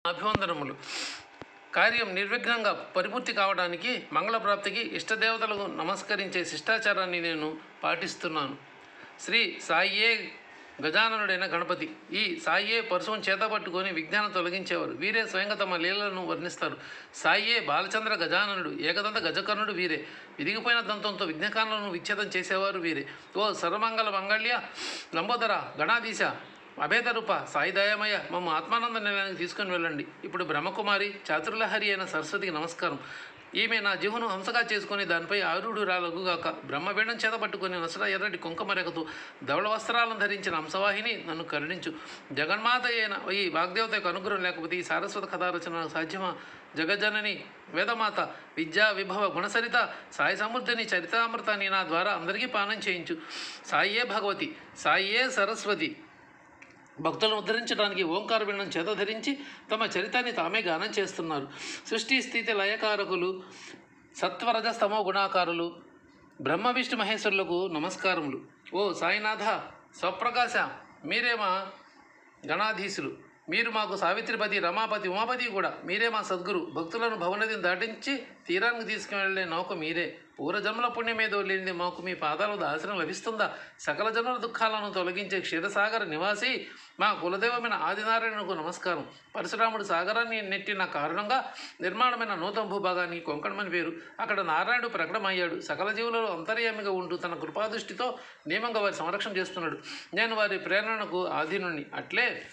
అభివందనములు. కార్యం నిర్విఘ్నంగా పరిపూర్తి కావడానికి మంగళప్రాప్తికి ఇష్టదేవతలకు నమస్కరించే శిష్టాచారాన్ని నేను పాటిస్తున్నాను. శ్రీ సాయే గజాననుడైన గణపతి. ఈ సాయే పరశువును చేతపట్టుకొని విజ్ఞానం తొలగించేవారు. వీరే స్వయంగా తమ లీలలను వర్ణిస్తారు. సాయే బాలచంద్ర గజాననుడు, ఏకదంత గజకర్ణుడు వీరే. విరిగిపోయిన దంతంతో విఘ్నకాలను విచ్ఛేదం చేసేవారు వీరే. ఓ సర్వమంగళ మంగళ్య లంబోదర గణాధీశ అభేదరూప సాయిదయమయ మమ్మ ఆత్మానంద నిలయానికి తీసుకుని వెళ్ళండి. ఇప్పుడు బ్రహ్మకుమారి చాతుర్లహరి అయిన సరస్వతికి నమస్కారం. ఈమె నా జీవను హంసగా చేసుకుని దానిపై ఆరుడు రాలగుగాక. బ్రహ్మబీడం చేత పట్టుకుని నసర ఎర్రటి కుంకుమరేఖతో ధవళ వస్త్రాలను ధరించిన హంసవాహిని నన్ను కరుణించు. జగన్మాత అయిన ఈ వాగ్దేవత యొక్క అనుగ్రహం లేకపోతే ఈ సారస్వత కథారచన సాధ్యమా? జగజ్జనని వేదమాత విద్యా విభవ గుణసరిత సాయి సమృద్ధిని చరితామృతాన్ని నా ద్వారా అందరికీ పానం చేయించు. సాయే భగవతి, సాయే సరస్వతి భక్తులను ఉద్ధరించడానికి ఓంకార బిండం చేత ధరించి తమ చరితాన్ని తామే గానం చేస్తున్నారు. సృష్టి స్థితి లయకారకులు, సత్వరజ స్తమో గుణాకారులు బ్రహ్మ విష్ణు మహేశ్వరులకు నమస్కారములు. ఓ సాయినాథ స్వప్రకాశ, మీరే మా గణాధీశులు. మీరు మాకు సావిత్రిపతి, రమాపతి, ఉమాపతి కూడా. మీరే మా సద్గురు. భక్తులను భవనదిని దాటించి తీరానికి తీసుకువెళ్లే నౌక మీరే. పూర్వజన్మల పుణ్యమేదో లేనిది మాకు మీ పాదాల దాసనం లభిస్తుందా? సకల జన్మల దుఃఖాలను తొలగించే క్షీరసాగర నివాసి మా కులదేవమైన ఆదినారాయణకు నమస్కారం. పరశురాముడు సాగరాన్ని నెట్టిన కారణంగా నిర్మాణమైన నూతన భూభాగాన్ని కొంకణమని పేరు. అక్కడ నారాయణుడు ప్రకటమయ్యాడు. సకల జీవులలో అంతర్యామిగా ఉంటూ తన కృపాదృష్టితో నియమంగా వారి సంరక్షణ చేస్తున్నాడు. నేను వారి ప్రేరణకు ఆధీనుణ్ణి. అట్లే